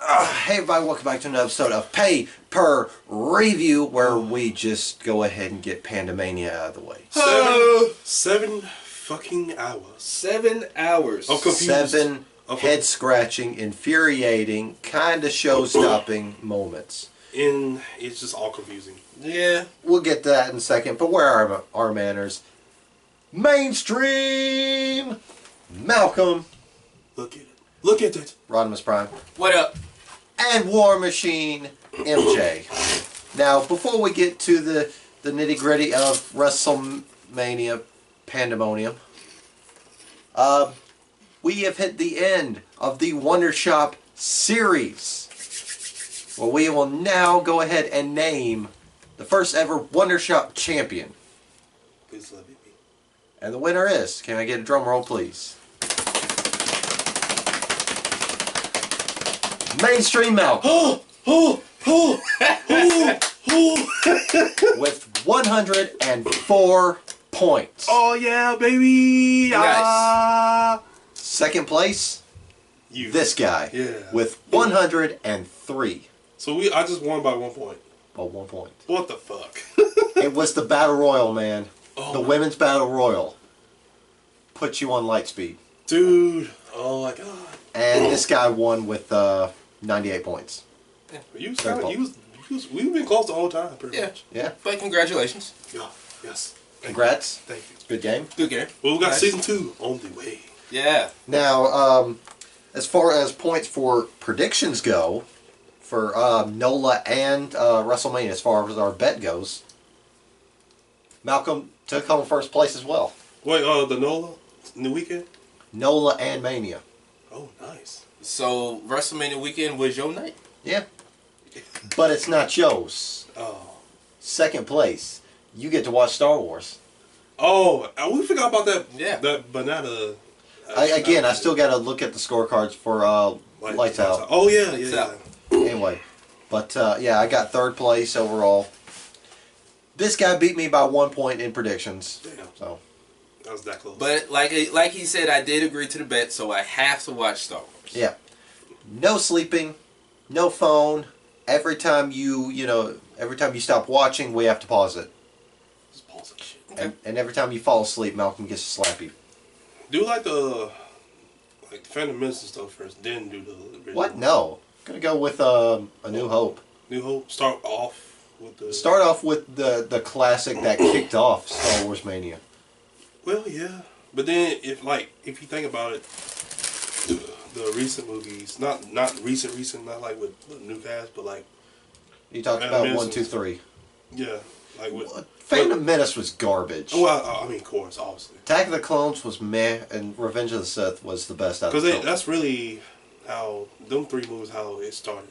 Hey everybody, welcome back to another episode of Pay Per Review, where we just go ahead and get PandeMania out of the way. Seven fucking hours. 7 hours. I'm confused. 7 head-scratching, infuriating, kind of show-stopping moments. And it's just all confusing. Yeah. We'll get to that in a second, but where are our manners? Mainstream! Malcolm. Look at it. Look at it. Rodimus Prime. What up? And War Machine MJ. Now, before we get to the nitty-gritty of WrestleMania PandeMonium, we have hit the end of the WonderShop series. Well, we will now go ahead and name the first ever WonderShop champion. Please let it be. And the winner is, can I get a drum roll, please? Mainstream Malcolm. With 104 points. Oh yeah, baby! Nice. Second place, You. this guy. Yeah. With 103. So I just won by 1 point. Oh, 1 point. What the fuck? It was the Battle Royal, man. Oh, The Women's Battle Royal. Put you on light speed. dude. Oh my god. And this guy won with 98 points. We've been close the whole time, pretty much. Yeah. But congratulations. Yeah. Yes. Congrats. Thank you. Good game. Good game. Well, we got Nice. season 2 on the way. Yeah. Now, as far as points for predictions go, for NOLA and WrestleMania, as far as our bet goes, Malcolm took home first place as well. Wait, the NOLA in the weekend? NOLA and Mania. Oh, nice. So WrestleMania weekend was your night? Yeah. But it's not yours. Oh. Second place, you get to watch Star Wars. Oh, we forgot about that. Yeah. That banana. I still got to look at the scorecards for Lights Out. Oh yeah, Lights yeah. Out. Anyway, but yeah, I got third place overall. This guy beat me by 1 point in predictions. Damn. So That was that close. But like he said, I did agree to the bet, so I have to watch Star Wars. yeah, no sleeping, no phone. Every time you stop watching, we have to pause it. Just pause that shit. Okay. And every time you fall asleep, Malcolm gets to slap you. Do the Phantom Menace and stuff first, then do the original. What? No. Gonna go with A New Hope. New Hope. Start off with the. Start off with the classic that kicked off Star Wars Mania. Well, yeah, but then if you think about it, the recent movies, not recent, not like with the new cast, but like. You talked Phantom about Menace 1, 2, 3. Yeah, like with. Phantom Menace was garbage. Well, I mean, of course, obviously. Attack of the Clones was meh, and Revenge of the Sith was the best out of the Because film. that's really how them 3 movies, how it started.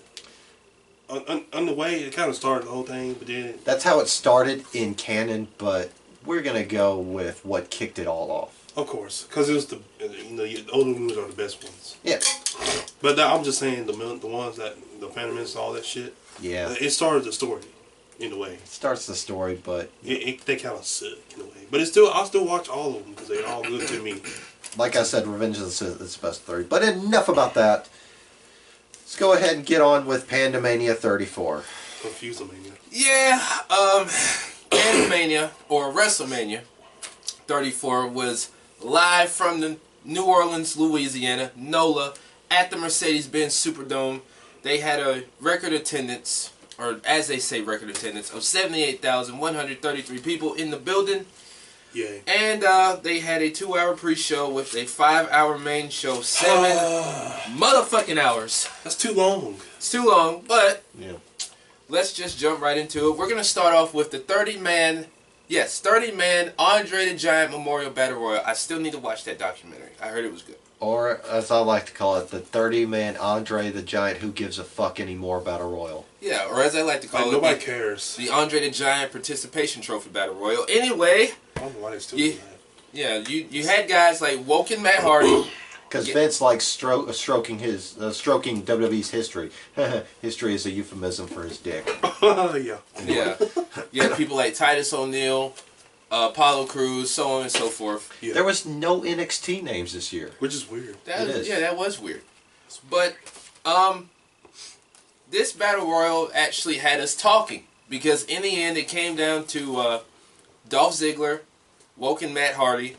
On the way, it kind of started the whole thing, but then. That's how it started in canon, but we're gonna go with what kicked it all off. Of course, because it was the older movies are the best ones. Yeah. But I'm just saying the ones that the Phantom Menace and all that shit. Yeah. It started the story, in a way. It starts the story, but They kind of suck in a way. But I'll still watch all of them because they're all good to me. like I said, Revenge of the Sith is the best 3. But enough about that. Let's go ahead and get on with PandeMania 34. Confusing mania. Yeah. PandeMania or WrestleMania 34 was live from the New Orleans, Louisiana, NOLA, at the Mercedes-Benz Superdome. They had a record attendance, or as they say, record attendance, of 78,133 people in the building. Yeah. And they had a 2-hour pre-show with a 5-hour main show. 7 motherfucking hours. That's too long. It's too long, but Yeah. let's just jump right into it. We're going to start off with the 30-man Andre the Giant Memorial Battle Royal. I still need to watch that documentary. I heard it was good. Or, as I like to call it, the 30-man Andre the Giant Who Gives a Fuck Anymore Battle Royal. Yeah, or as I like to call it, Nobody cares. the Andre the Giant Participation Trophy Battle Royal. Anyway, I don't know why they still Yeah. do that. yeah, you had guys like Woken Matt Hardy. Because Yeah. Vince likes stroking WWE's history. History is a euphemism for his dick. Yeah. Yeah, you had people like Titus O'Neil, Apollo Crews, so on and so forth. Yeah. There was no NXT names this year. Which is weird. That It is. Yeah, that was weird. But this battle royal actually had us talking because in the end it came down to Dolph Ziggler, Woken Matt Hardy,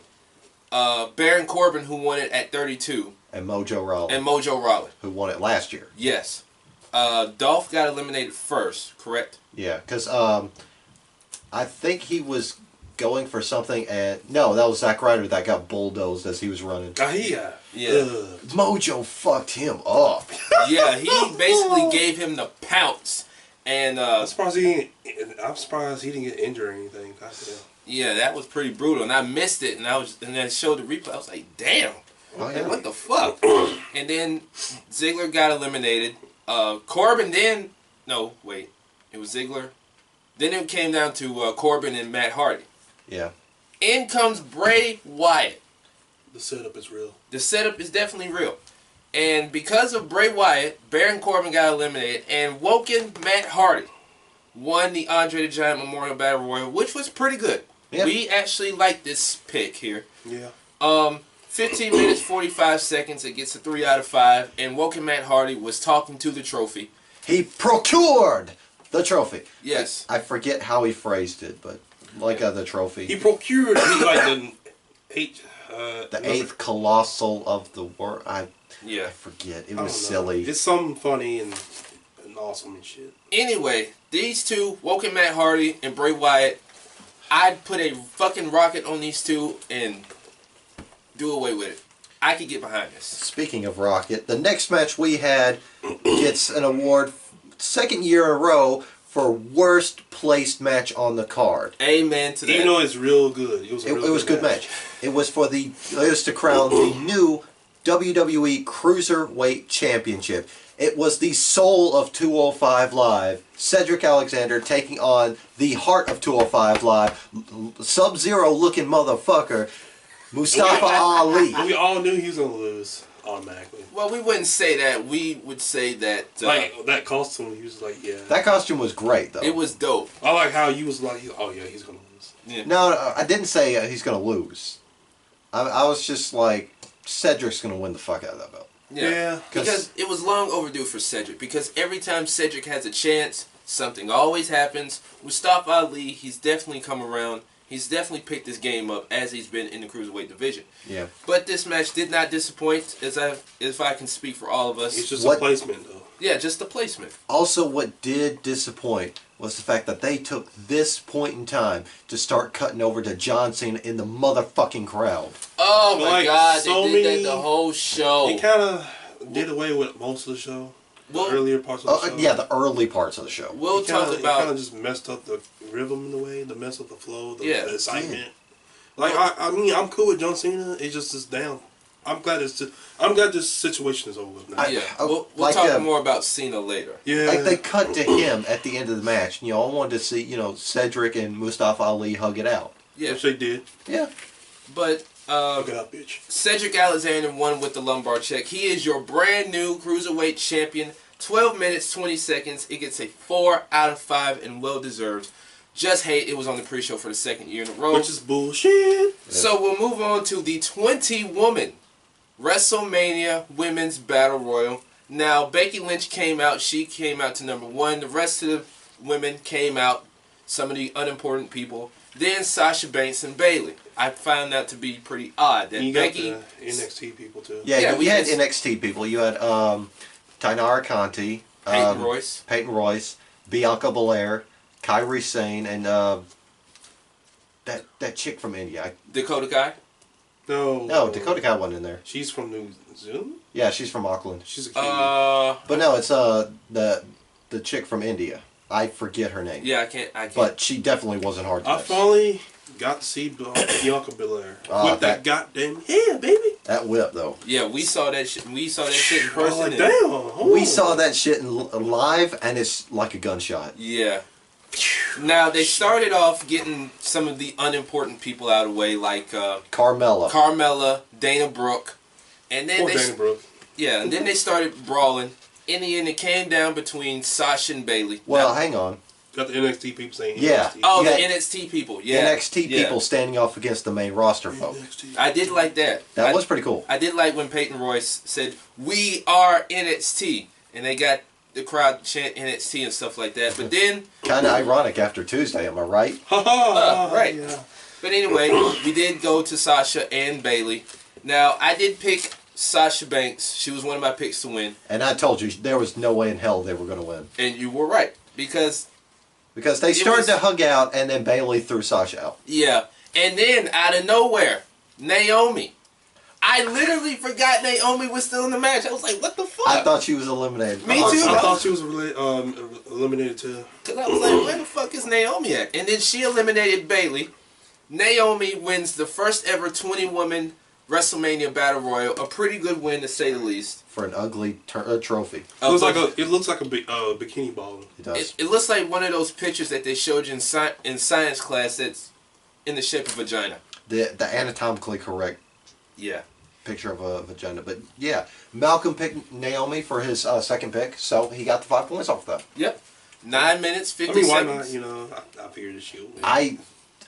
Baron Corbin, who won it at 32, And Mojo Rawley, Who who won it last year. Yes. Dolph got eliminated first, correct? Yeah, because I think he was going for something, and no, that was Zack Ryder that got bulldozed as he was running. Yeah. Mojo fucked him up. Yeah, he basically gave him the pounce, and I'm surprised he didn't get injured or anything. yeah, that was pretty brutal, and I missed it, and then it showed the replay. I was like, damn, what the fuck? And then Ziggler got eliminated. Corbin it was Ziggler. Then it came down to Corbin and Matt Hardy. Yeah. In comes Bray Wyatt. The setup is real. The setup is definitely real. And because of Bray Wyatt, Baron Corbin got eliminated, and Woken Matt Hardy won the Andre the Giant Memorial Battle Royal, which was pretty good. Yeah. We actually like this pick here. Yeah. 15 minutes, 45 seconds. It gets a 3 out of 5. And Woken Matt Hardy was talking to the trophy. He procured the trophy. Yes. I forget how he phrased it, but the trophy. He procured the eighth colossal of the world. I Yeah. forget. It was silly. It's something funny and awesome and shit. Anyway, these two, Woken Matt Hardy and Bray Wyatt, I'd put a fucking rocket on these two and do away with it. I could get behind this. Speaking of Rocket, the next match we had gets an award, second year in a row, for worst placed match on the card. Amen to that. Even though it's real good. It was a good match. It was to crown the new WWE Cruiserweight Championship. It was the soul of 205 Live. Cedric Alexander taking on the heart of 205 Live, Sub-Zero looking motherfucker, Mustafa Ali. We all knew he was going to lose automatically. Well, we wouldn't say that. We would say that... like, that costume, he was like, yeah. That costume was great, though. It was dope. I like how you was like, oh yeah, he's going to lose. Yeah. No, I didn't say he's going to lose. I was just like, Cedric's going to win the fuck out of that belt. Yeah. Because it was long overdue for Cedric. Because every time Cedric has a chance, something always happens. Mustafa Ali, he's definitely come around. He's definitely picked this game up as he's been in the Cruiserweight division. Yeah. But this match did not disappoint, if I can speak for all of us. It's just a placement, though. Yeah, just the placement. Also, what did disappoint was the fact that they took this point in time to start cutting over to John Cena in the motherfucking crowd. Oh my God, so they did that the whole show. It kind of did away with most of the show. The earlier parts of the show. Yeah, the early parts of the show. We'll talk about... It kind of just messed up the rhythm in a way, the mess up the flow, the excitement. Yeah. Like, I mean, I'm cool with John Cena. It's just down. I'm glad this situation is over with now. We'll talk more about Cena later. Yeah. Like, they cut to him at the end of the match. I wanted to see, Cedric and Mustafa Ali hug it out. Yeah. Which they did. Yeah. But hug it out, bitch. Cedric Alexander won with the lumbar check. He is your brand new Cruiserweight champion. 12 minutes, 20 seconds. It gets a 4 out of 5 and well deserved. Just hate it was on the pre-show for the second year in a row. Which is bullshit. So we'll move on to the 20-woman WrestleMania Women's Battle Royal. Now, Becky Lynch came out. She came out to number 1. The rest of the women came out. Some of the unimportant people. Then Sasha Banks and Bayley. I found that to be pretty odd. That you Becky... got the NXT people, too. Yeah, we had NXT people. You had Tainara Conti. Peyton Royce. Bianca Belair. Kairi Sane. And that chick from India. Dakota Kai? No, Dakota Kai wasn't in there. She's from New Zealand? Yeah, she's from Auckland. She's a Kiwi. But no, it's the chick from India. I forget her name. Yeah, I can't. But she definitely wasn't hard to I miss. finally got to see Bianca Belair with that goddamn hair, baby. That whip, though. Yeah, we saw that shit. We saw that shit in person. Like, damn. We saw that shit live, and it's like a gunshot. Yeah. Now, they started off getting some of the unimportant people out of the way, like Carmella, Dana Brooke. And then Dana Brooke. Yeah, and then they started brawling. In the end, it came down between Sasha and Bayley. Well, hang on. Got the NXT people saying yeah. NXT. Oh, the NXT people. Yeah. NXT people standing off against the main roster folk. I did like that. Was pretty cool. I did like when Peyton Royce said, "We are NXT," and they got the crowd chant NXT and stuff like that. But then, Kind of ironic after Tuesday, am I right? right. Yeah. But anyway, we did go to Sasha and Bayley. Now, I did pick Sasha Banks. She was one of my picks to win. And I told you there was no way in hell they were going to win. And you were right. Because they started to hug out, and then Bayley threw Sasha out. yeah. And then, out of nowhere, Naomi. I literally forgot Naomi was still in the match. I was like, what the fuck? I thought she was eliminated. Me too. I thought she was eliminated too. Because I was like, where the fuck is Naomi at? And then she eliminated Bayley. Naomi wins the first ever 20-woman WrestleMania Battle Royal. A pretty good win, to say the least. For an ugly trophy. It looks like a bikini ball. It does. It looks like one of those pictures that they showed you in science class that's in the shape of a vagina. The anatomically correct Yeah. picture of a vagina. But yeah, Malcolm picked Naomi for his second pick, so he got the 5 points off that. Yep. 9 minutes, 50 I mean, why seconds. not? You know, I figured that she would win.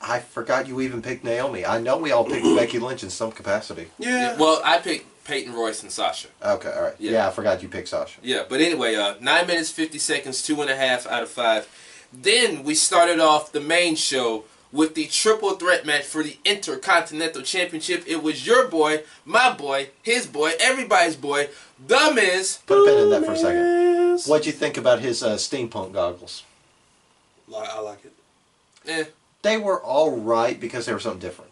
I forgot you even picked Naomi. I know we all picked Becky Lynch in some capacity. Yeah. Well, I picked Peyton Royce and Sasha. Okay, all right. Yeah. Yeah, I forgot you picked Sasha. Yeah, but anyway, 9 minutes, 50 seconds, 2.5 out of 5. Then we started off the main show with the triple threat match for the Intercontinental Championship. It was your boy, my boy, his boy, everybody's boy, The Miz. Put a pin in that for a second. What'd you think about his steampunk goggles? I like it. Eh. They were all right because they were something different.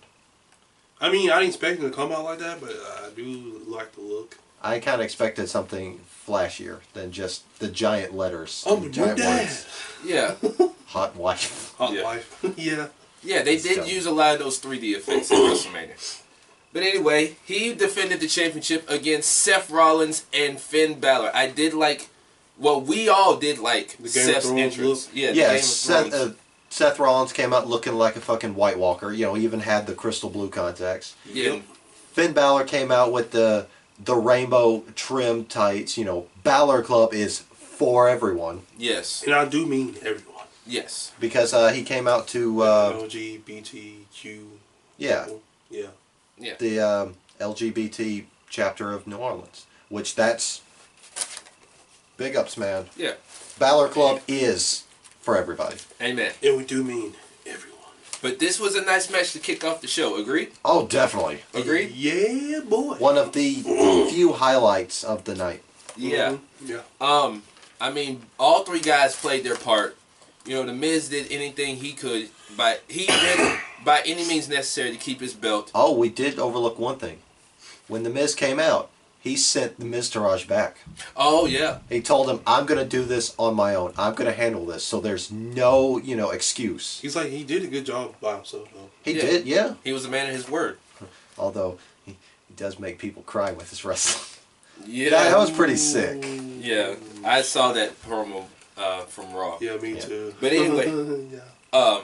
I mean, I didn't expect him to come out like that, but I do like the look. I kind of expected something flashier than just the giant letters. Oh, and giant dad. words. Yeah. Hot wife. Hot Yeah. wife. Yeah. Yeah, they That's did dumb. use a lot of those 3D effects in WrestleMania. But anyway, he defended the championship against Seth Rollins and Finn Balor. I did like, well, we all did like The Game of Seth's Thrones entrance. look? Yeah, the Yeah, Game of Thrones. Seth Rollins came out looking like a fucking White Walker. You know, he even had the crystal blue contacts. Yeah. Finn Balor came out with the rainbow trim tights. You know, Balor Club is for everyone. Yes. And I do mean everyone. Yes. Because he came out to LGBTQ. yeah, Yeah. Yeah. the LGBT chapter of New Orleans, which that's big ups, man. Yeah. Balor Club is for everybody. Amen. And we do mean everyone. But this was a nice match to kick off the show. Agreed? Oh, definitely. Agreed? Yeah, boy. One of the few highlights of the night. Yeah. Yeah. I mean, all three guys played their part. You know, the Miz did anything he could, he did by any means necessary to keep his belt. Oh, we did overlook one thing. When the Miz came out, he sent the Miztourage back. Oh yeah. He told him, "I'm going to do this on my own. I'm going to handle this." So there's no, excuse. He did a good job by himself, though. He Yeah. did, yeah. He was a man of his word. Although he does make people cry with his wrestling. Yeah. That was pretty sick. Yeah. I saw that promo from Raw. Yeah, me Yeah. too. But anyway, yeah.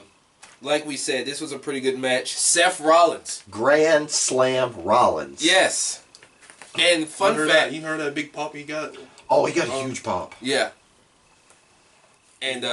like we said, this was a pretty good match. Seth Rollins. Grand Slam Rollins. Yes. And fun fact. You heard that big pop he got? Oh, he got a huge pop. Yeah. And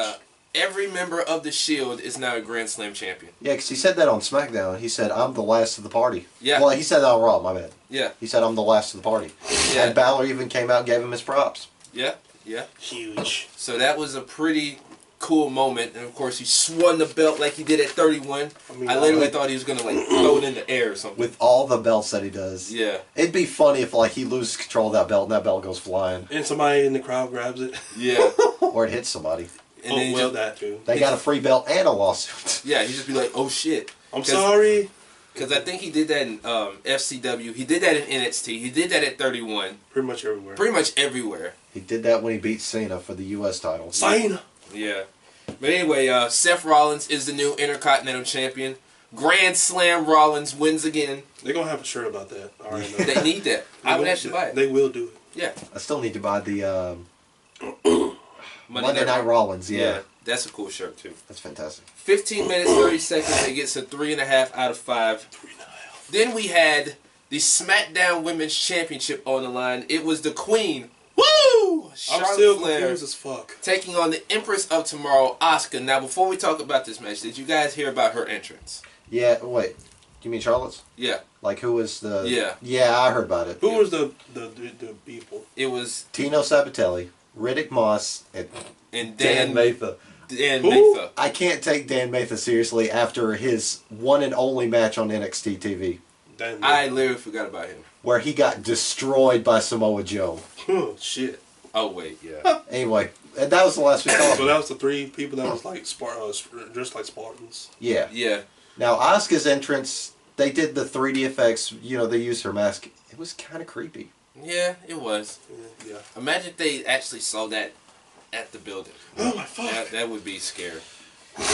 every member of the Shield is now a Grand Slam champion. Yeah, because he said that on SmackDown. He said, "I'm the last of the party." Yeah. Well, he said that on Raw, my bad. Yeah. He said, "I'm the last of the party." Yeah. And Balor even came out and gave him his props. Yeah. Yeah. Huge. So that was a pretty cool moment. And of course, he swung the belt like he did at 31. I literally thought he was going to like throw it in the air or something. With all the belts that he does. Yeah. It'd be funny if he loses control of that belt and that belt goes flying. And somebody in the crowd grabs it. Yeah. Or it hits somebody. And then he just, that too. They got a free belt and a lawsuit. yeah, he just be like, oh shit. I'm sorry. Because I think he did that in FCW. He did that in NXT. He did that at 31. Pretty much everywhere. Pretty much everywhere. He did that when he beat Cena for the U.S. title. Cena. Yeah. But anyway, Seth Rollins is the new Intercontinental Champion. Grand Slam Rollins wins again. They're going to have a shirt about that. All right. They need that. I would actually buy it. They will do it. Yeah. I still need to buy the Monday Night Rollins. Yeah. That's a cool shirt too. That's fantastic. 15 minutes, 30 seconds. It gets a 3.5 out of 5. 3.5. Then we had the SmackDown Women's Championship on the line. It was the Queen. Woo! I'm Charlotte still Flair confused as fuck. taking on the Empress of Tomorrow, Asuka. Now, before we talk about this match, did you guys hear about her entrance? Yeah, wait. You mean Charlotte's? Yeah. Like, who was the... Yeah. Yeah, I heard about it. Who was the people? It was Tino Sabatelli, Riddick Moss and And Dan Matha. Dan Who? Matha. I can't take Dan Matha seriously after his one and only match on NXT TV, I literally forgot about him. where he got destroyed by Samoa Joe. Oh shit. Oh wait, yeah. Anyway, and that was the last we saw. So that was the 3 people that was like dressed like Spartans. Yeah. Yeah. Now, Asuka's entrance, they did the 3D effects, they used her mask. It was kind of creepy. Yeah, it was. Yeah. Imagine if they actually saw that at the building. Oh my fuck. That would be scary.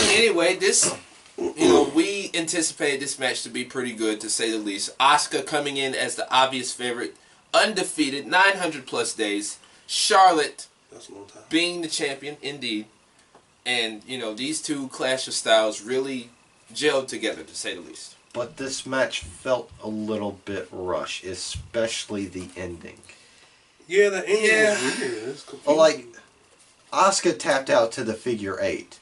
Anyway, this, we anticipated this match to be pretty good, to say the least. Asuka coming in as the obvious favorite, undefeated, 900 plus days. Charlotte That's a long time. being the champion, indeed. And, these two clash of styles really gelled together, to say the least. But this match felt a little bit rushed, especially the ending. Yeah, the ending Yeah. was weird. It's confusing. Well, like, Asuka tapped out to the figure 8,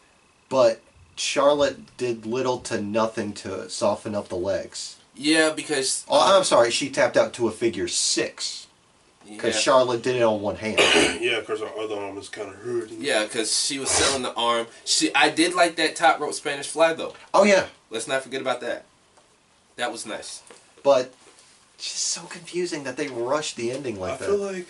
but Charlotte did little to nothing to soften up the legs. Yeah, because... Oh, I'm sorry, she tapped out to a figure 6. Because yeah. Charlotte did it on one hand. Yeah, because her other arm is kind of hurting. Yeah, because she was selling the arm. I did like that top rope Spanish fly, though. Oh, yeah. Let's not forget about that. That was nice. But it's just so confusing that they rushed the ending like I that. feel like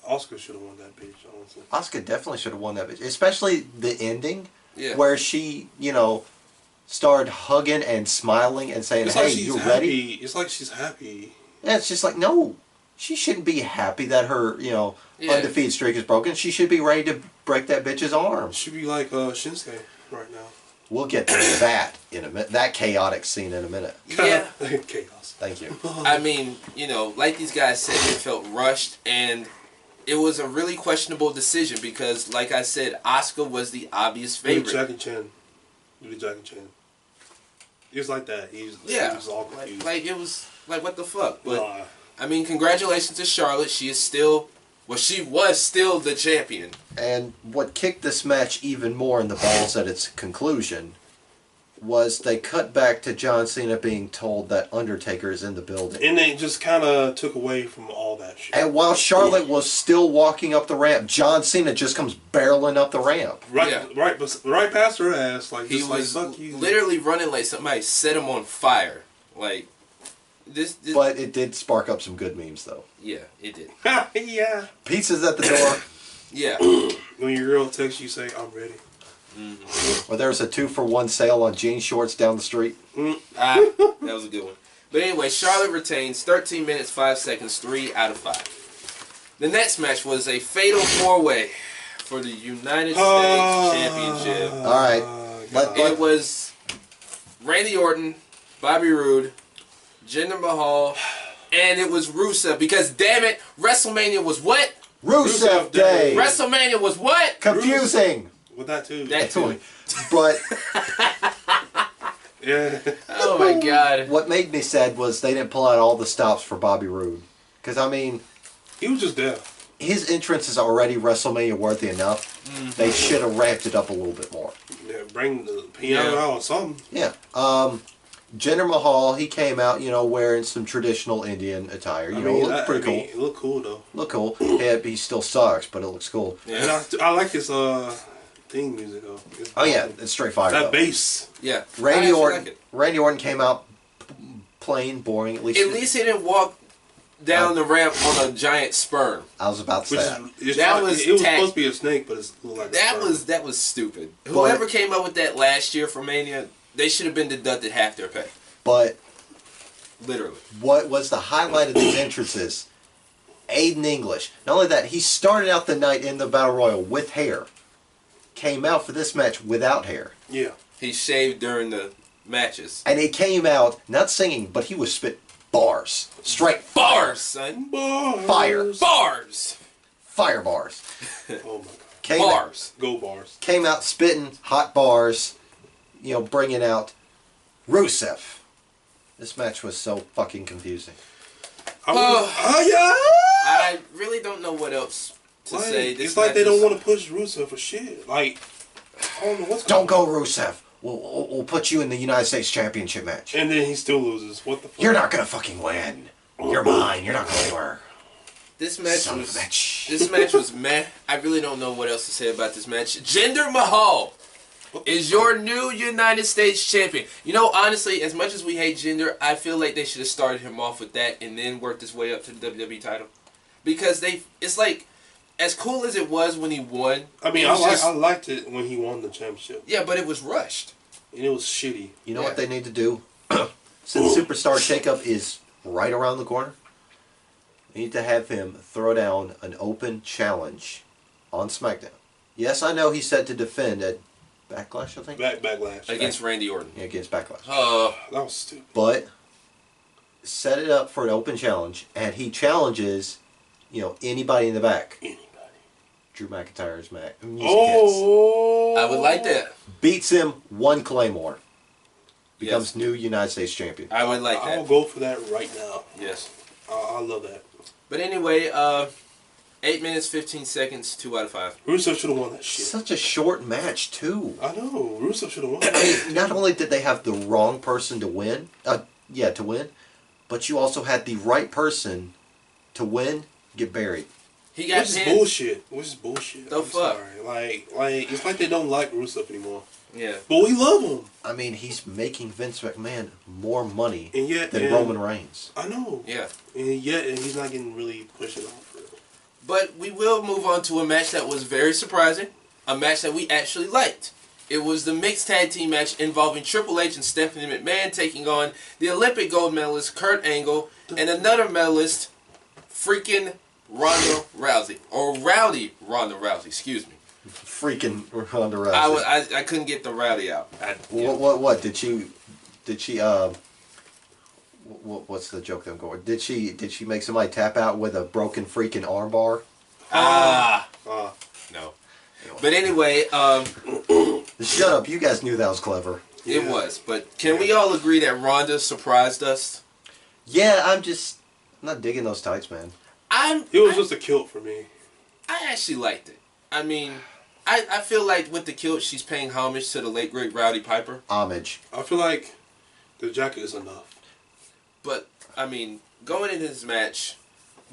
Oscar should have won that bitch, honestly. Asuka definitely should have won that bitch. Especially the ending, Yeah. where she, started hugging and smiling and saying, It's hey, like she's you happy. ready? It's like she's happy. Yeah, it's just like, no. She shouldn't be happy that her, Yeah. undefeated streak is broken. She should be ready to break that bitch's arm. She'd be like Shinsuke right now. We'll get to that in a minute. That chaotic scene in a minute. Yeah. Chaos. Thank you. I mean, like these guys said, it felt rushed, and it was a really questionable decision because, like I said, Asuka was the obvious Do the favorite. Jackie Chan. Do the Jackie Chan. He was like that. He was all confused. Like it was like, what the fuck? But Nah. I mean, congratulations to Charlotte. She is still, she was still the champion. And what kicked this match even more in the balls at its conclusion was they cut back to John Cena being told that Undertaker is in the building. And they just kind of took away from all that shit. And while Charlotte was still walking up the ramp, John Cena just comes barreling up the ramp. Right past her ass. Like, He just was like, fuck you. literally running like somebody set him on fire. Like this. But it did spark up some good memes, though. Yeah, it did. Yeah. Pizza's at the door, Yeah. When your girl texts you, say, I'm ready. or there's a 2-for-1 sale on jean shorts down the street. That was a good one. But anyway, Charlotte retains 13 minutes, 5 seconds, 3 out of 5. The next match was a fatal 4-way for the United States Championship. All right. It was Randy Orton, Bobby Roode, Jinder Mahal, and it was Rusev. Because, damn it, WrestleMania was what? Rusev Day! WrestleMania was what? Confusing! With that, too. That too. But Yeah. Oh my god. what made me sad was they didn't pull out all the stops for Bobby Roode. Because, I mean, He was just there. his entrance is already WrestleMania worthy enough. They should have ramped it up a little bit more. Yeah, bring the piano out or something. Yeah. Jinder Mahal, he came out, wearing some traditional Indian attire. It looked pretty cool. It looked cool, though. Look cool. Yeah, he still sucks, but it looks cool. And Yeah. I like his theme music, though. Oh yeah, it's straight fire. That though. bass. Yeah. I Randy actually Orton. like it. Randy Orton came out plain, boring. At least He didn't walk down the ramp on a giant sperm. I was about to Which say is, that. it's That like- was it was tack. supposed to be a snake, but it's looked like a sperm. That was stupid. Whoever came up with that last year for Mania, they should have been deducted half their pay. But Literally. what was the highlight of these entrances? Aiden English. Not only that, he started out the night in the Battle Royal with hair. Came out for this match without hair. Yeah. He shaved during the matches. And he came out, not singing, but he was spit bars. Straight Bars, son. Bars. Fire. Bars. Fire bars. Oh my god. Bars. Go bars. Came out spitting hot bars, bringing out Rusev. This match was so fucking confusing. Yeah. I really don't know what else to Like, say. This it's like they match don't is- want to push Rusev for shit. Like, I don't know what's Don't going go Rusev. We'll put you in the United States Championship match. And then he still loses. What the fuck? You're not gonna fucking win. You're mine. You're not going anywhere. This match Son of was a bitch. this match was meh. I really don't know what else to say about this match. Jinder Mahal is your new United States champion. You know, honestly, as much as we hate Jinder, I feel like they should have started him off with that and then worked his way up to the WWE title. Because it's like, as cool as it was when he won. I mean, I liked it when he won the championship. Yeah, but it was rushed. And it was shitty. You know what they need to do? Since Superstar Shakeup is right around the corner, they need to have him throw down an open challenge on SmackDown. Yes, I know he's set to defend at Backlash, I think? Backlash. Against Randy Orton. Yeah, against Backlash. That was stupid. But set it up for an open challenge, and he challenges, anybody in the back. Anybody. Drew McIntyre's music hits. Oh! I would like that. Beats him one Claymore. Becomes Yes. new United States champion. I would like that. I'll go for that right now. Yes. I love that. But anyway, 8 minutes, 15 seconds, 2 out of 5. Rusev should have won that shit. Such a short match, too. I know. Rusev should have won. I mean, not only did they have the wrong person to win, but you also had the right person to win, get buried. He got Which is pinned. bullshit. Which is bullshit. The I'm fuck? sorry. Like it's like they don't like Rusev anymore. Yeah. But we love him. I mean, he's making Vince McMahon more money And yet, than Roman Reigns. I know. Yeah. And yet, he's not getting really pushed off for it. But we will move on to a match that was very surprising. A match that we actually liked. It was the mixed tag team match involving Triple H and Stephanie McMahon taking on the Olympic gold medalist Kurt Angle and another medalist, freaking Ronda Rousey. Or Rowdy Ronda Rousey, excuse me. Freaking Ronda Rousey. I couldn't get the Rowdy out. What did she what's the joke that I'm going? Did she make somebody tap out with a broken freaking armbar? No. But anyway, Shut up, you guys knew that was clever. it was. But can we all agree that Ronda surprised us? Yeah, I'm not digging those tights, man. It was just a kilt for me. I actually liked it. I mean, I feel like with the kilt, she's paying homage to the late great Rowdy Piper. Homage. I feel like the jacket is enough. But I mean, going into this match,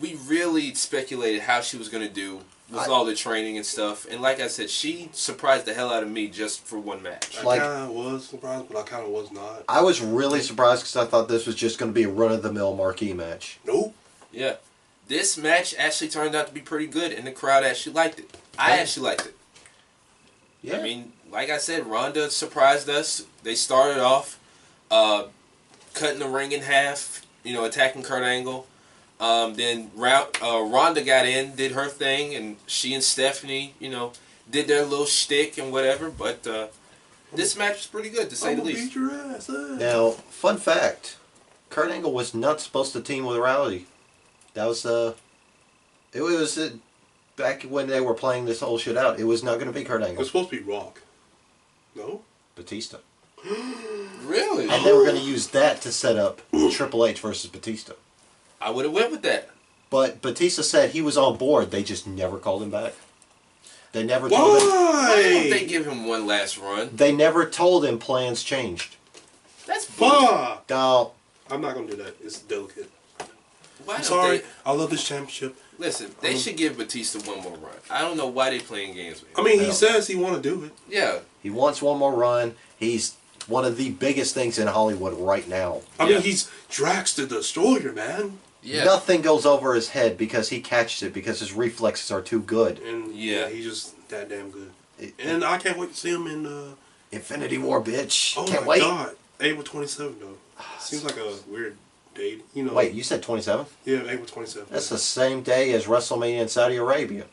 we really speculated how she was gonna do with all the training and stuff. And like I said, she surprised the hell out of me just for one match. I kind of was surprised, but I kind of was not. I was really surprised because I thought this was just going to be a run-of-the-mill marquee match. Nope. Yeah, this match actually turned out to be pretty good, and the crowd actually liked it. I actually liked it. Yeah. I mean, like I said, Ronda surprised us. They started off cutting the ring in half, attacking Kurt Angle. Then Ronda got in, did her thing, and she and Stephanie, did their little shtick and whatever. But this match was pretty good, to say the least. Beat your ass, Now, fun fact, Kurt Angle was not supposed to team with Rowdy. That was it was back when they were playing this whole shit out. It was not going to be Kurt It Angle. was supposed to be Rock. No? Batista. Really? And they were going to use that to set up Triple H versus Batista. I would have went with that. But Batista said he was on board. They just never called him back. They never told him. Why don't Why? they give him one last run? They never told him plans changed. That's bullshit. Fuck! No. I'm not going to do that. It's delicate. Why I'm don't sorry. they? I love this championship. Listen, they should give Batista one more run. I don't know why they playing games with him. I mean, he says he want to do it. Yeah. He wants one more run. He's one of the biggest things in Hollywood right now. I mean, he's Drax the Destroyer, man. Yeah. Nothing goes over his head because he catches it because his reflexes are too good. And Yeah. he's just that damn good. And I can't wait to see him in... Infinity War, bitch. oh Can't my wait. God. April 27th, though. Seems like a weird date. Wait, you said 27th? Yeah, April 27th. That's the same day as WrestleMania in Saudi Arabia.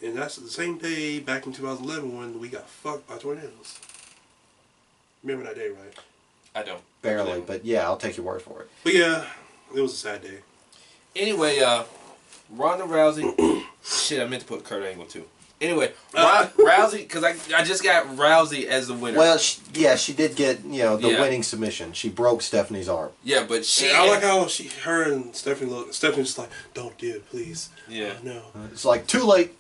And that's the same day back in 2011 when we got fucked by tornadoes. Remember that day, right? I don't. Barely, but yeah, I'll take your word for it. But yeah, it was a sad day. Anyway, Ronda Rousey. Shit, I meant to put Kurt Angle too. Anyway, Rousey, because I just got Rousey as the winner. Well, she did get the Yeah. winning submission. She broke Stephanie's arm. Yeah, but she. And I like how her and Stephanie look. Stephanie's just like, don't do it, please. Yeah. Oh, no. It's like too late.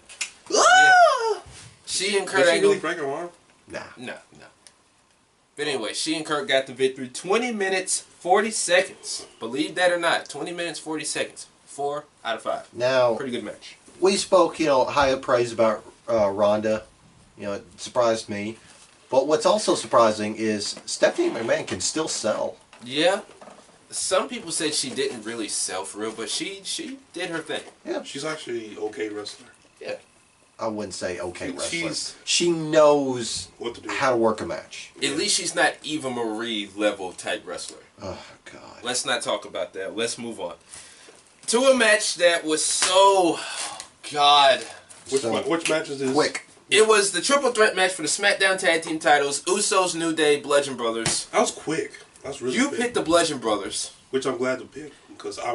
She and Kurt Did she Angle. really break her arm? Nah. No. But anyway, she and Kurt got the victory. 20 minutes, 40 seconds. Believe that or not, 20 minutes, 40 seconds. 4 out of 5. Now, Pretty good match. we spoke, high praise about Ronda. It surprised me. But what's also surprising is Stephanie McMahon can still sell. Yeah. Some people said she didn't really sell for real, but she did her thing. Yeah. She's actually okay wrestler. Yeah. I wouldn't say okay wrestler. She's She knows what to do. how to work a match. At least she's not Eva Marie level type wrestler. Oh, God. Let's not talk about that. Let's move on. To a match that was so... God. Which match is this? Quick. It was the triple threat match for the SmackDown Tag Team titles. Usos, New Day, Bludgeon Brothers. That was quick. That was really quick. Picked the Bludgeon Brothers. Which I'm glad to pick. Because I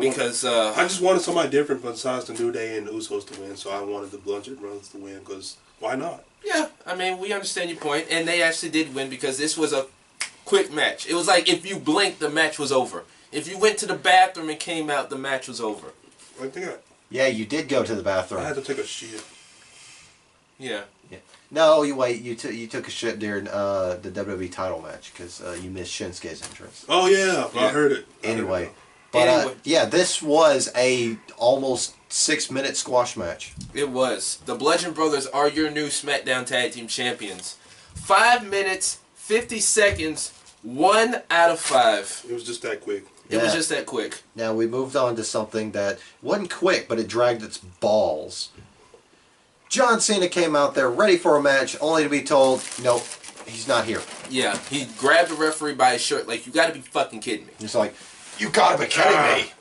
just wanted somebody different besides the New Day and the Usos to win. So I wanted the Bludgeon Brothers to win. Because why not? Yeah, I mean, we understand your point. And they actually did win because this was a quick match. It was like if you blinked, the match was over. If you went to the bathroom and came out, the match was over. I think Yeah, you did go to the bathroom. I had to take a shit. Yeah. No, you took a shit during the WWE title match because you missed Shinsuke's entrance. Oh, yeah. I heard it. Anyway. Anyway. Yeah, this was a almost 6-minute squash match. It was. The Bludgeon Brothers are your new SmackDown Tag Team Champions. 5 minutes, 50 seconds, 1 out of 5. It was just that quick. It was just that quick. Now we moved on to something that wasn't quick, but it dragged its balls. John Cena came out there ready for a match, only to be told, nope, he's not here. Yeah, he grabbed the referee by his shirt like, you gotta be fucking kidding me. He's like, you gotta be kidding me.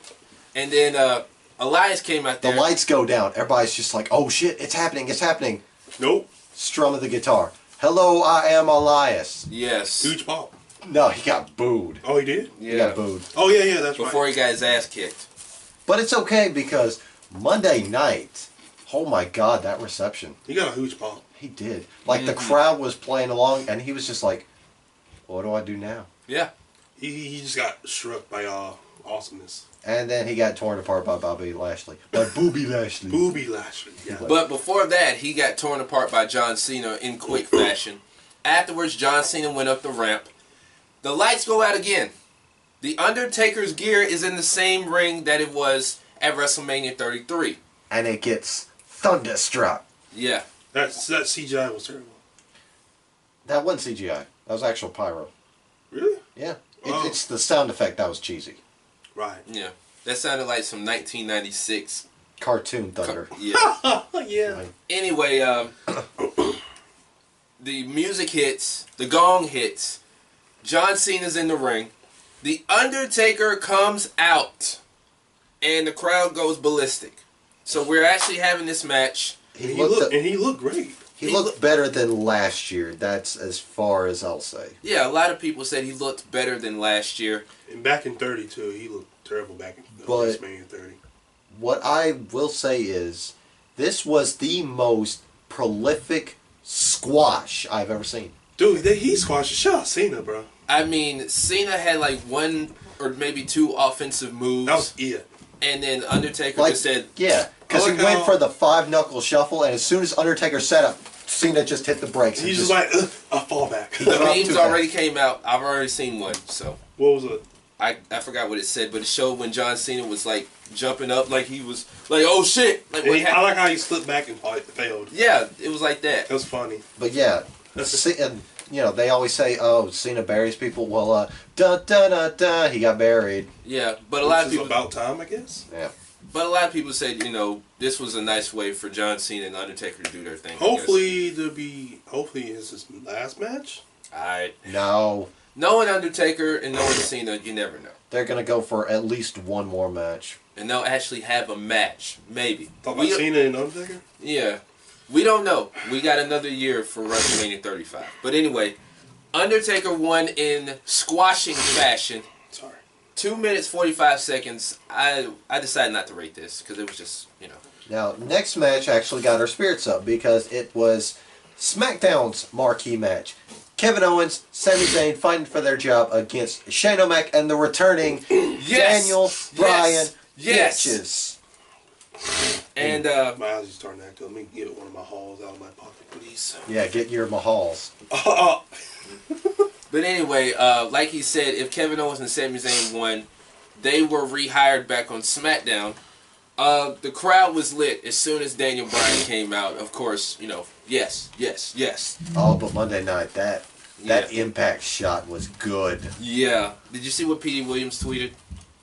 And then Elias came out there. The lights go down. Everybody's just like, oh shit, it's happening, it's happening. Nope. Strum of the guitar. Hello, I am Elias. Yes. Huge pop. No, he got booed. Oh, he did? He got booed. Oh, yeah, that's right. Before he got his ass kicked. But it's okay because Monday night, oh my God, that reception. He got a huge pop. He did. Like, the crowd was playing along, and he was just like, what do I do now? Yeah. He just got struck by awesomeness. And then he got torn apart by Bobby Lashley. By Booby Lashley. Booby Lashley. Yeah. But before that, he got torn apart by John Cena in quick fashion. Afterwards, John Cena went up the ramp. The lights go out again. The Undertaker's gear is in the same ring that it was at WrestleMania 33. And it gets thunderstruck. Yeah. That CGI was terrible. That wasn't CGI. That was actual pyro. Really? Yeah. Oh. It's the sound effect that was cheesy. Right. Yeah. That sounded like some 1996. Cartoon thunder. Yeah. Yeah. Like, Anyway, the music hits. The gong hits. John Cena's in the ring. The Undertaker comes out. And the crowd goes ballistic. So we're actually having this match. He looked great. He looked better than last year. That's as far as I'll say. Yeah, a lot of people said he looked better than last year. And back in 32, he looked terrible back in But- WrestleMania 30. What I will say is, this was the most prolific squash I've ever seen. Dude, he squashed the shit out of Cena, bro. I mean, Cena had like 1 or maybe 2 offensive moves. That was it. And then Undertaker Like, just said, yeah, because I he like went how- for the 5-knuckle shuffle, and as soon as Undertaker set up, Cena just hit the brakes. and He's just like, a fallback. the dropped memes too already fast. came out. I've already seen one. So What was it? I forgot what it said, but it showed when John Cena was like jumping up like he was like, oh shit. Like what I happened? like how he slipped back and failed. Yeah, it was like that. That was funny. But yeah, and they always say, "Oh, Cena buries people." Well, dun dun dun dun, he got buried. Yeah, but a lot of Which is people about time, I guess. Yeah. But a lot of people said, this was a nice way for John Cena and Undertaker to do their thing. I guess. Hopefully it's his last match. No, Knowing Undertaker and knowing Cena, you never know. they're gonna go for at least one more match. And they'll actually have a match, maybe. Talk about Cena and Undertaker. Yeah. We don't know. We got another year for WrestleMania 35. But anyway, Undertaker won in squashing fashion. Sorry. 2 minutes, 45 seconds. I decided not to rate this because it was just, Now, next match actually got our spirits up because it was SmackDown's marquee match. Kevin Owens, Sami Zayn fighting for their job against Shane O'Mac and the returning Daniel Bryan Bitches. And, My eyes are starting to act up. Let me get one of my halls out of my pocket, please. Yeah, get your Mahals. But anyway, like he said, if Kevin Owens and Sami Zayn won, they were rehired back on SmackDown. The crowd was lit as soon as Daniel Bryan came out. Of course, yes, yes, yes. Oh, but Monday night, that Yeah. Impact shot was good. Yeah. Did you see what Petey Williams tweeted?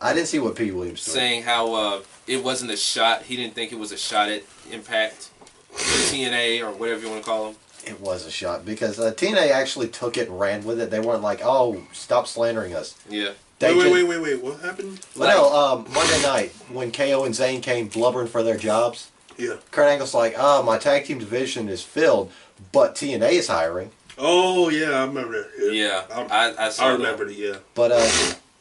I didn't see what Pete Williams did. Saying how it wasn't a shot. He didn't think it was a shot at Impact. Or TNA or whatever you want to call them. It was a shot because TNA actually took it and ran with it. They weren't like, "Oh, stop slandering us." Yeah. Wait. What happened? Well, no, Monday night when KO and Zayn came blubbering for their jobs, Yeah. Kurt Angle's like, "Oh, my tag team division is filled, but TNA is hiring." Oh yeah, I remember that. Yeah. I saw I remember that. Yeah. But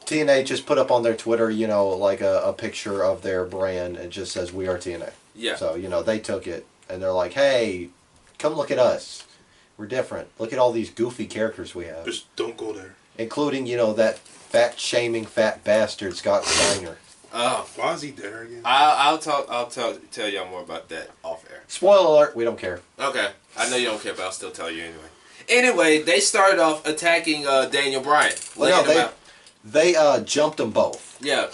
TNA just put up on their Twitter, like a picture of their brand. It just says, "We are TNA." Yeah. So they took it and they're like, "Hey, come look at us. We're different. Look at all these goofy characters we have." Just don't go there. Including, that fat-shaming fat bastard Scott Steiner. Oh. Why is he there again? I'll tell y'all more about that off air. Spoiler alert, we don't care. Okay. I know you don't care, but I'll still tell you anyway. Anyway, they started off attacking Daniel Bryan. Well, no, they jumped them both. Yeah.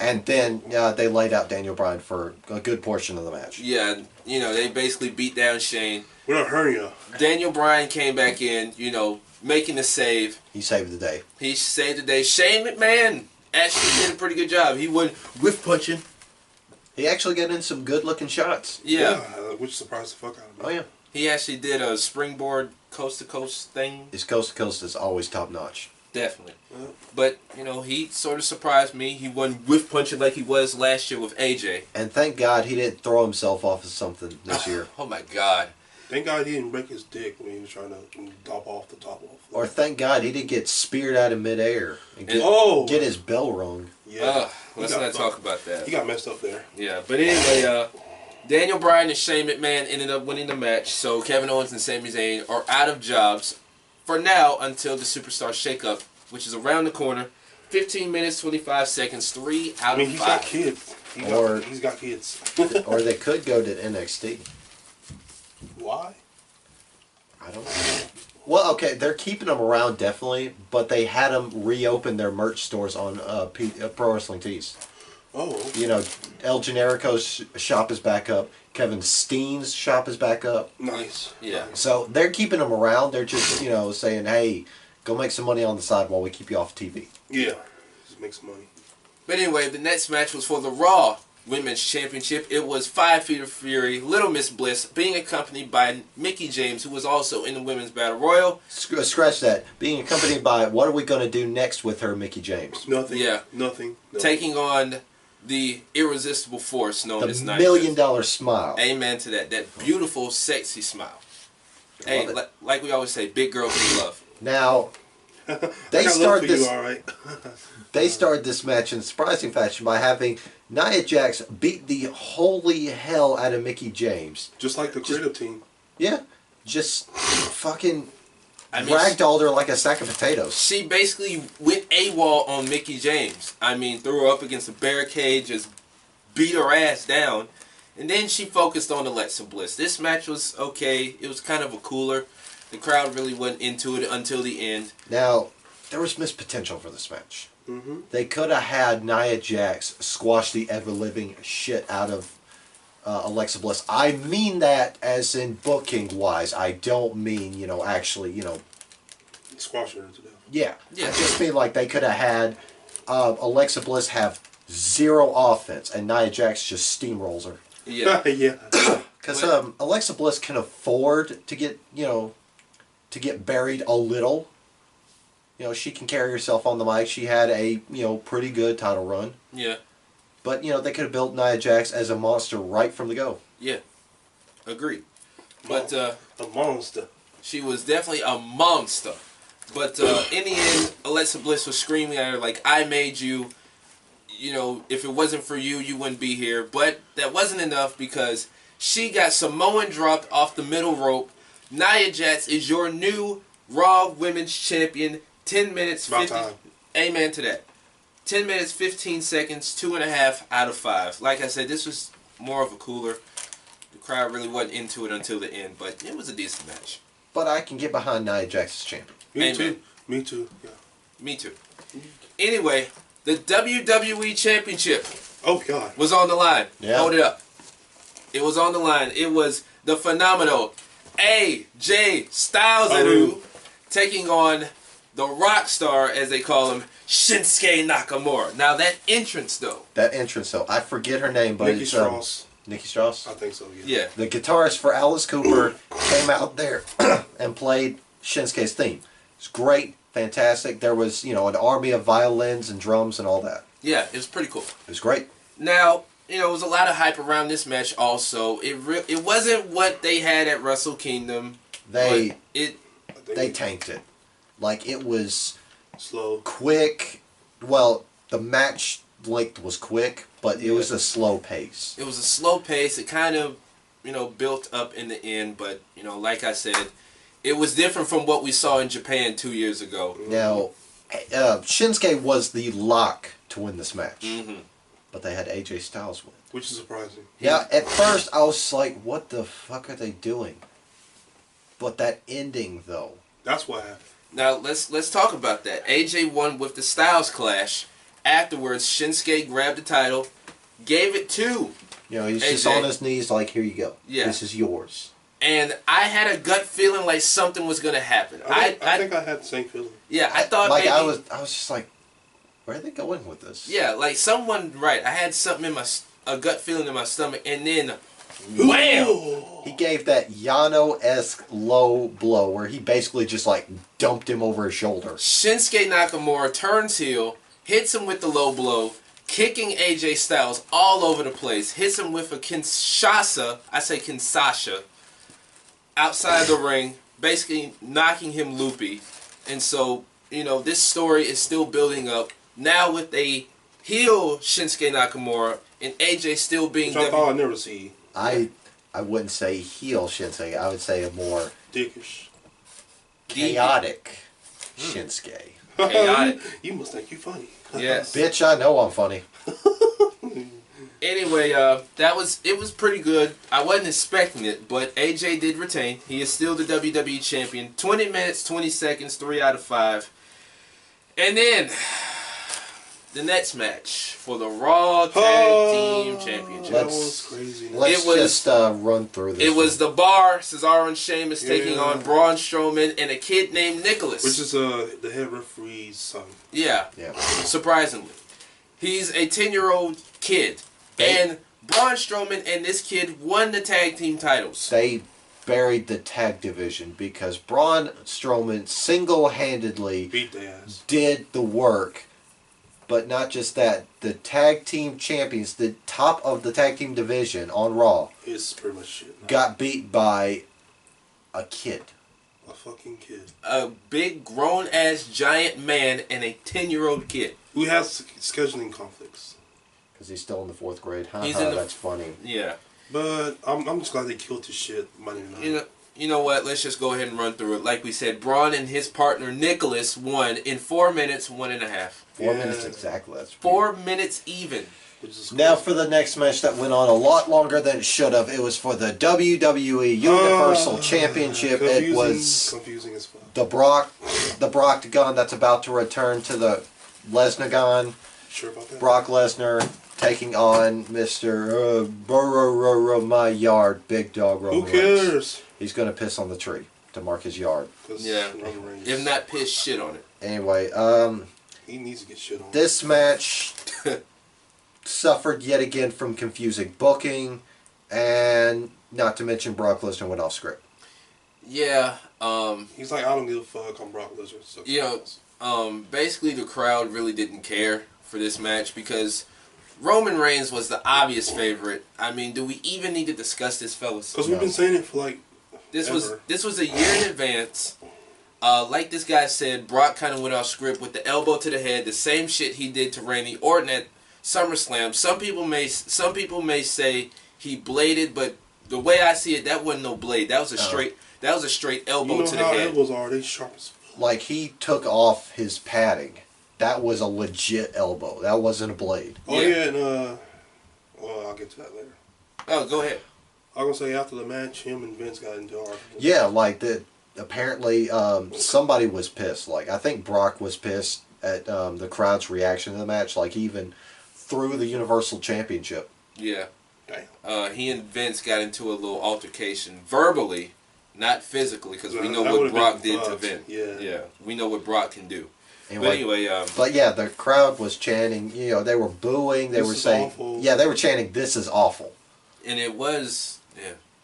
And then they laid out Daniel Bryan for a good portion of the match. Yeah, they basically beat down Shane. We're not hurting you. Daniel Bryan came back in, making the save. He saved the day. He saved the day. Shane McMahon actually did a pretty good job. He wasn't whiff punching. He actually got in some good-looking shots. Yeah. Which surprised the fuck out of me. Oh, yeah. He actually did a springboard coast-to-coast thing. His coast-to-coast is always top-notch. Definitely. Yeah. But, he sort of surprised me. He wasn't whiff punching like he was last year with AJ. And thank God he didn't throw himself off of something this year. Oh, my God. Thank God he didn't break his dick when he was trying to top off. Or thank God he didn't get speared out of midair and get his bell rung. Yeah. Let's not talk about that. He got messed up there. Yeah, but anyway, Daniel Bryan and Shane McMahon ended up winning the match, so Kevin Owens and Sami Zayn are out of jobs for now until the Superstar Shakeup, which is around the corner. 15 minutes, 25 seconds, 3 out of 5. He's got kids. He's got kids. Or they could go to NXT. Why? I don't know. Well, okay, they're keeping them around definitely, but they had them reopen their merch stores on Pro Wrestling Tees. Oh. El Generico's shop is back up. Kevin Steen's shop is back up. Nice. Yeah. So they're keeping them around. They're just, saying, hey, go make some money on the side while we keep you off TV. Yeah. Just make some money. But anyway, the next match was for the Raw Women's Championship. It was 5 Feet of Fury, Little Miss Bliss, being accompanied by Mickie James, who was also in the Women's Battle Royal. Scratch that. Being accompanied by, what are we going to do next with her, Mickie James? Nothing. Yeah. Nothing. Taking on the irresistible force known as The $1 million smile. Amen to that. That beautiful, sexy smile. Hey, like we always say, big girls need love. Now, they start start this. You, all right. They started this match in a surprising fashion by having Nia Jax beat the holy hell out of Mickie James. Just like the creative team. Yeah, just fucking ragdolled her like a sack of potatoes. She basically went AWOL on Mickie James. Threw her up against a barricade, just beat her ass down. And then she focused on Alexa Bliss. This match was okay. It was kind of a cooler. The crowd really wasn't into it until the end. Now, there was missed potential for this match. Mm-hmm. They could have had Nia Jax squash the ever-living shit out of Alexa Bliss. I mean that as in booking-wise. I don't mean, actually, Squash her to death. Yeah. Yeah. I just mean like they could have had Alexa Bliss have 0 offense and Nia Jax just steamrolls her. Yeah. Yeah. Because Alexa Bliss can afford to get, to get buried a little. She can carry herself on the mic. She had a, pretty good title run. Yeah. But, they could have built Nia Jax as a monster right from the go. Yeah. Agreed. But a monster. she was definitely a monster. But in the end, Alexa Bliss was screaming at her like, I made you. If it wasn't for you, you wouldn't be here. But that wasn't enough because she got Samoan dropped off the middle rope. Nia Jax is your new Raw Women's Champion. 10 minutes, 50. Amen to that. 10 minutes, 15 seconds, 2.5 out of 5. Like I said, this was more of a cooler. The crowd really wasn't into it until the end, but it was a decent match. But I can get behind Nia Jax as champion. Me too. Me too. Yeah. Me too. Anyway, the WWE Championship. Oh God. was on the line. Yeah. Hold it up. It was on the line. It was the phenomenal AJ Styles taking on the rock star, as they call him, Shinsuke Nakamura. Now that entrance though. I forget her name, but Nikki it's Strauss. Nikki Strauss. I think so. Yeah. The guitarist for Alice Cooper came out there and played Shinsuke's theme. It's great, fantastic. There was, an army of violins and drums and all that. Yeah, it was pretty cool. It was great. Now, there was a lot of hype around this match also. It wasn't what they had at Wrestle Kingdom. They They tanked it. Like, it was slow, quick. Well, the match length was quick, but it was a slow pace. It was a slow pace. It kind of, built up in the end. But, like I said, it was different from what we saw in Japan 2 years ago. Now, Shinsuke was the lock to win this match. Mm-hmm. But they had AJ Styles win. which is surprising. Yeah, at first I was like, what the fuck are they doing? But that ending, though. That's what happened. Now, let's talk about that. AJ won with the Styles Clash. Afterwards, Shinsuke grabbed the title, gave it to He's AJ. just on his knees like, here you go. Yeah. This is yours. And I had a gut feeling like something was going to happen. I think I had the same feeling. Yeah, I thought like, maybe... I was just like, where are they going with this? Yeah, like someone... Right, I had something in a gut feeling in my stomach, and then... Wham! He gave that Yano-esque low blow where he basically just like dumped him over his shoulder. Shinsuke Nakamura turns heel, hits him with the low blow, kicking AJ Styles all over the place, hits him with a Kinshasa, outside the ring, basically knocking him loopy. And so, this story is still building up. Now with a heel Shinsuke Nakamura and AJ still being... Which I thought I'd never see. I wouldn't say heel Shinsuke. I would say a more Dickish. chaotic Shinsuke. Chaotic. You must think you funny. Yes. Bitch, I know I'm funny. Anyway, it was pretty good. I wasn't expecting it, but AJ did retain. He is still the WWE champion. 20 minutes, 20 seconds, 3 out of 5. And then the next match for the Raw Tag Team Championship. That was crazy. Let's just run through this. It was the Bar, Cesaro and Sheamus taking on Braun Strowman and a kid named Nicholas. Which is the head referee's son. Yeah. Surprisingly. He's a 10-year-old kid. And Braun Strowman and this kid won the tag team titles. They buried the tag division because Braun Strowman single-handedly Beat their ass. did the work. But not just that, the tag team champions, the top of the tag team division on Raw, It's pretty much shit now. got beat by a kid. A fucking kid. A big grown-ass giant man and a 10-year-old kid. Who has scheduling conflicts. Because he's still in the 4th grade. He's in the- That's funny. Yeah. But I'm just glad they killed this shit Monday night. You know what? Let's just go ahead and run through it. Like we said, Braun and his partner Nicholas won in 4 minutes, 1.5. 4 minutes exactly. That's 4 minutes even. Which is Now for the next match that went on a lot longer than it should have. It was for the WWE Universal Championship. It was confusing as fuck. the Brock-tagon that's about to return to the Lesnar-gon. Sure about that? Brock Lesnar taking on Mr. My Yard, Big Dog Roman Who Reigns. cares? He's going to piss on the tree to mark his yard. 'Cause Yeah. Roman Reigns, If not piss shit on it. Anyway, he needs to get shit on. this match suffered yet again from confusing booking, and not to mention Brock Lesnar went off script. Yeah. He's like, I don't give a fuck. I'm Brock Lesnar. So Basically the crowd really didn't care for this match because Roman Reigns was the obvious favorite. I mean, do we even need to discuss this, fellas? Because we've been saying it for like This ever. was a year in advance. Like this guy said, Brock kind of went off script with the elbow to the head, the same shit he did to Randy Orton at SummerSlam. Some people may say he bladed, but the way I see it, that wasn't no blade. That was a straight elbow You know to the how head. elbows are. They sharp as fuck. Like, he took off his padding. That was a legit elbow. That wasn't a blade. Oh Yeah. yeah, and well, I'll get to that later. Oh, go ahead. I was gonna say after the match, him and Vince got into argument. Yeah, like that. Apparently, somebody was pissed. Like, I think Brock was pissed at the crowd's reaction to the match. Like, he even threw the Universal Championship. Yeah. Damn. He and Vince got into a little altercation verbally, not physically, because we know That what would've Brock been did to fucked. Vince. Yeah. We know what Brock can do. Anyway, But anyway, but yeah, the crowd was chanting. They were booing. They This were is saying, awful. yeah, they were chanting, "This is awful." and it was,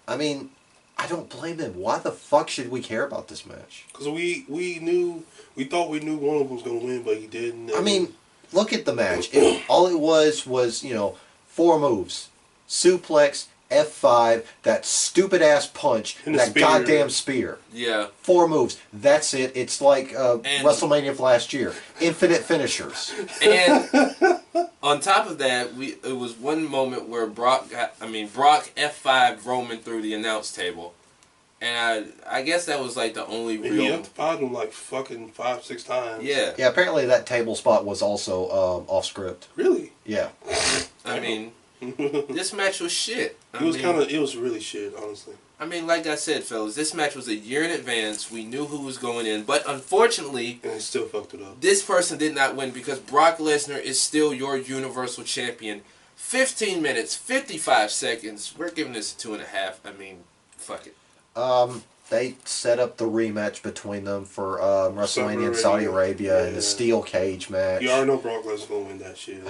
I mean, I don't blame him. Why the fuck should we care about this match? Because we thought we knew one of them was going to win, but he didn't. I mean, look at the match. All it was 4 moves: suplex, F5, that stupid ass punch, And and the that spear. goddamn spear. yeah. 4 moves. That's it. It's like WrestleMania of last year. Infinite finishers. And on top of that, it was one moment where Brock F5 Roman through the announce table. And I guess that was like the only And he real... F5'd him like fucking 5-6 times. Yeah. Yeah, apparently that table spot was also off script. Really? Yeah. I mean, this match was shit. It was really shit, honestly. I mean, like I said, fellas, this match was a year in advance. We knew who was going in. But unfortunately, And he still fucked it up. this person did not win because Brock Lesnar is still your Universal Champion. 15 minutes, 55 seconds. We're giving this a 2.5. I mean, fuck it. They set up the rematch between them for WrestleMania in Saudi Saudi Arabia. Arabia in Yeah. a steel cage match. You already know Brock Lesnar's going to win that shit.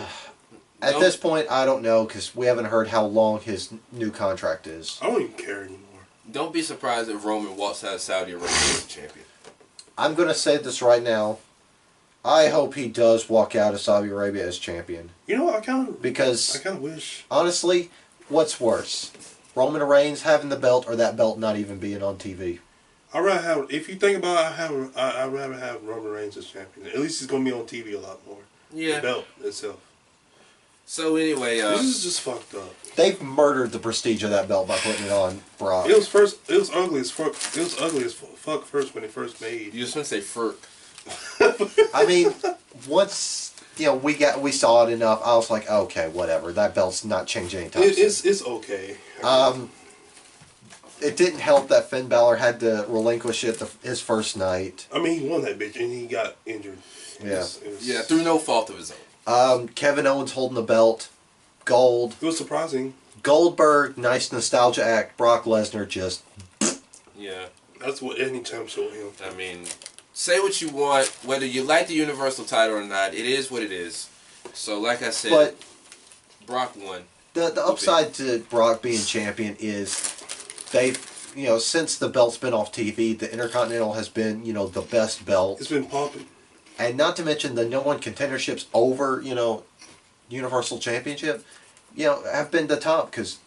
At Nope. this point, I don't know because we haven't heard how long his new contract is. I don't even care anymore. Don't be surprised if Roman walks out of Saudi Arabia as a champion. I'm going to say this right now. I hope he does walk out of Saudi Arabia as champion. You know what? I kind Because, of wish. honestly, what's worse? Roman Reigns having the belt or that belt not even being on TV? I'd rather have, if you think about it, I'd rather have Roman Reigns as champion. At least he's going to be on TV a lot more. Yeah. The belt itself. So anyway, This is just fucked up. They've murdered the prestige of that belt by putting it on Brock. It was ugly as fuck. It was ugly as fuck first when it first made. you just want to say Ferk. I mean, once we saw it enough, I was like, okay, whatever. That belt's not changing anytime soon. It's okay. It didn't help that Finn Balor had to relinquish it his first night. I mean, he won that bitch and he got injured. Yeah. Yeah, through no fault of his own. Kevin Owens holding the belt. Gold. It was surprising. Goldberg, nice nostalgia act. Brock Lesnar just... Yeah. That's what any championship with him. I mean, say what you want, whether you like the Universal title or not, it is what it is. So, like I said, But Brock won. the upside to Brock being champion is they've, since the belt's been off TV, the Intercontinental has been, the best belt. It's been pumping. And not to mention the no one contenderships over, Universal Championship, have been the top because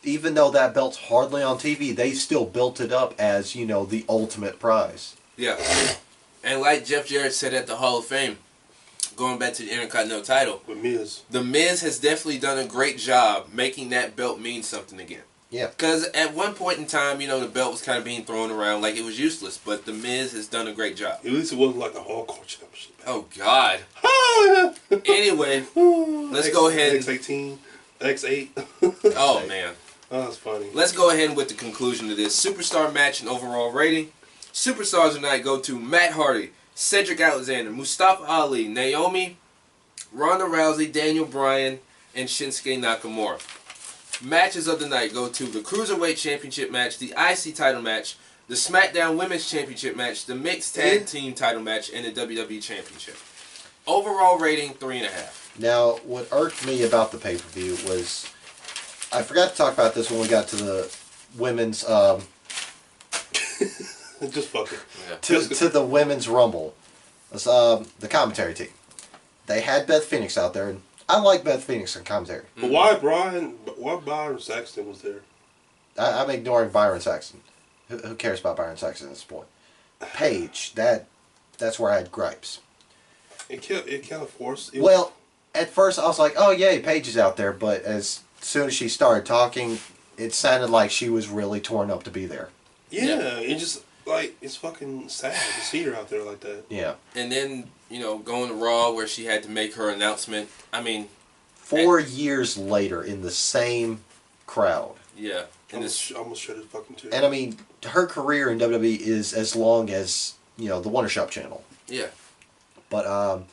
even though that belt's hardly on TV, they still built it up as, the ultimate prize. Yeah. And like Jeff Jarrett said at the Hall of Fame, going back to the Intercontinental title, With Miz. The Miz has definitely done a great job making that belt mean something again. Yeah. Because at one point in time, the belt was kind of being thrown around like it was useless, but The Miz has done a great job. At least it wasn't like a hardcore championship. Oh, God. Anyway, let's go ahead. X18, X8. Oh, man. Oh, that's funny. Let's go ahead with the conclusion of this. Superstar match and overall rating. Superstars tonight go to Matt Hardy, Cedric Alexander, Mustafa Ali, Naomi, Ronda Rousey, Daniel Bryan, and Shinsuke Nakamura. Matches of the night go to the Cruiserweight Championship match, the IC title match, the SmackDown Women's Championship match, the Mixed Tag Team title match, and the WWE Championship. Overall rating, 3.5. Now, what irked me about the pay-per-view was, I forgot to talk about this when we got to the women's, Just fuck it. Yeah. to the women's Rumble. It was, the commentary team. They had Beth Phoenix out there, and I like Beth Phoenix in commentary. But why Byron Saxton was there? I'm ignoring Byron Saxton. Who cares about Byron Saxton at this point? Paige, that's where I had gripes. It kind of forced. Well, at first I was like, oh yay, Paige is out there, but as soon as she started talking, it sounded like she was really torn up to be there. Yeah, it just, it's fucking sad to see her out there like that. Yeah. And then, going to Raw where she had to make her announcement. I mean... 4 years later in the same crowd. Yeah. I almost shredded fucking too. And I mean, her career in WWE is as long as, the WonderShop channel. Yeah. But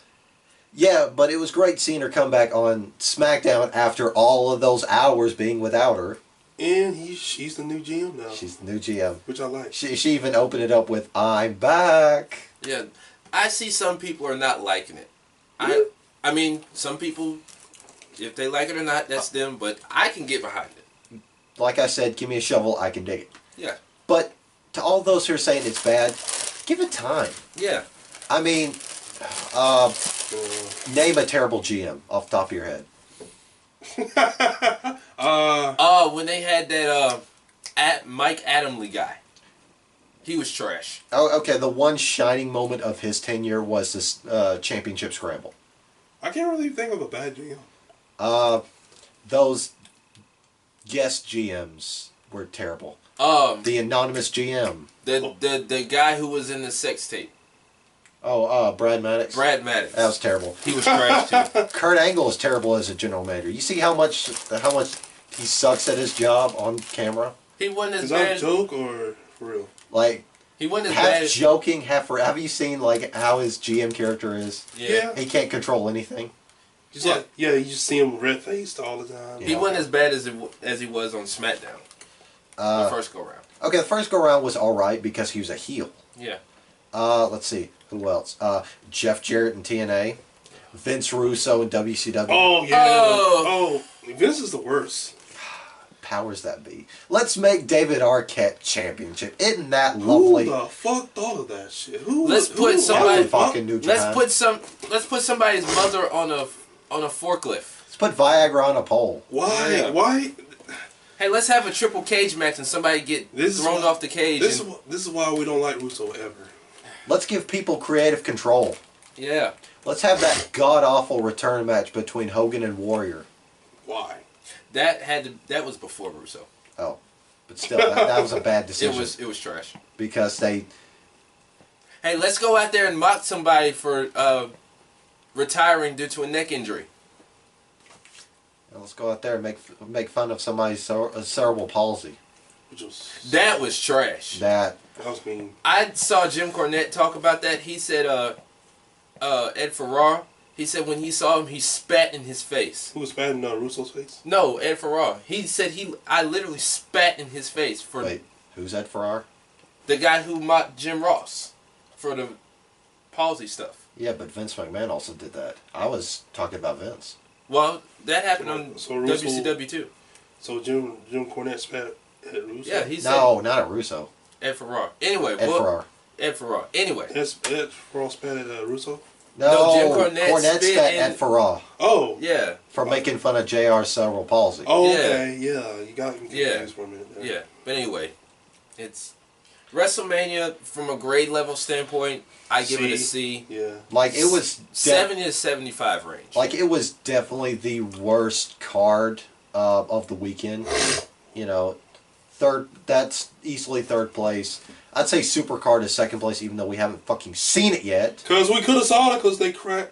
Yeah, but it was great seeing her come back on SmackDown after all of those hours being without her. And she's the new GM now. She's the new GM. Which I like. She even opened it up with, "I'm back." Yeah, I see some people are not liking it. I mean, some people, if they like it or not, that's them. But I can get behind it. Like I said, give me a shovel, I can dig it. Yeah. But to all those who are saying it's bad, give it time. Yeah. I mean, name a terrible GM off the top of your head. When they had that Mike Adamle guy, he was trash. Oh, okay. The one shining moment of his tenure was this championship scramble. I can't really think of a bad GM. Those guest GMs were terrible. The anonymous GM. The guy who was in the sex tape. Oh, Brad Maddox. Brad Maddox. That was terrible. He was trash too. Kurt Angle is terrible as a general manager. You see how much he sucks at his job on camera? He wasn't as Is bad. that a joke or for real? Like, He wasn't as half bad. joking, half for. Have you seen like how his GM character is? Yeah. He can't control anything. Just like, yeah, you just see him red faced all the time. He wasn't as bad as he was on SmackDown. The first go round. Okay, the first go round was all right because he was a heel. Yeah. Let's see who else. Jeff Jarrett in TNA, Vince Russo in WCW. Oh yeah. Oh, Vince is the worst. Powers that be. Let's make David Arquette championship. Isn't that lovely? Who the fuck thought of that shit? Who? Let's put somebody. Fucking New Japan. Let's put somebody's mother on a forklift. Let's put Viagra on a pole. Why? Yeah. Why? Hey, let's have a triple cage match and somebody get thrown off the cage. This is why we don't like Russo ever. Let's give people creative control. Yeah. Let's have that god-awful return match between Hogan and Warrior. Why? That was before Russo. Oh, but still, that was a bad decision. It was trash. Because they... Hey, let's go out there and mock somebody for retiring due to a neck injury. Let's go out there and make fun of somebody's cerebral palsy. That was trash. That was mean. I saw Jim Cornette talk about that. He said, Ed Ferrara, he said when he saw him, he spat in his face. Who was spat in Russo's face? No, Ed Ferrara. He said I literally spat in his face for... Wait, who's Ed Ferrara? The guy who mocked Jim Ross for the palsy stuff. Yeah, but Vince McMahon also did that. I was talking about Vince. Well, that happened on Russo, WCW too. So Jim Cornette spat at Russo? Yeah, he said... No, not at Russo. Ed Ferrara. Anyway, Ed Ferrara. Anyway. Ed Ferrara spat at Russo? No, Jim Cornette spat at Ferrara. Oh. Yeah. For making fun of JR's cerebral palsy. Oh, okay. Yeah, you got me confused for a minute there. Yeah, but anyway, it's... WrestleMania, from a grade level standpoint, I give it a C. Yeah. Like, it was... 70 to 75 range. Like, it was definitely the worst card of the weekend. You know, that's easily third place. I'd say Supercard is second place, even though we haven't fucking seen it yet. Because we could have saw it, because they crashed.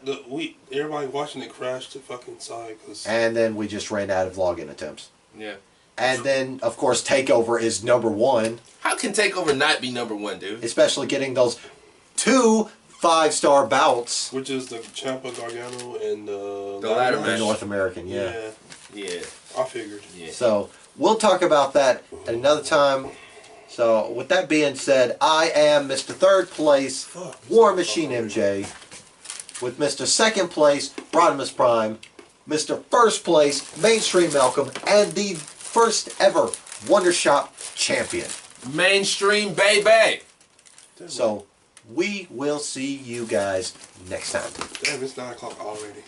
Everybody watching it crashed the fucking side. And then we just ran out of login attempts. Yeah. And then, of course, TakeOver is number one. How can TakeOver not be number one, dude? Especially getting those 2 5-star bouts. Which is the Ciampa Gargano and the ladder match. North American, yeah. Yeah. I figured. Yeah. So, we'll talk about that at another time. So, with that being said, I am Mr. Third Place, War Machine MJ, with Mr. Second Place, Rodimus Prime, Mr. First Place, Mainstream Malcolm, and the first ever WonderShop champion. Mainstream, baby! So, we will see you guys next time. Damn, it's 9 o'clock already.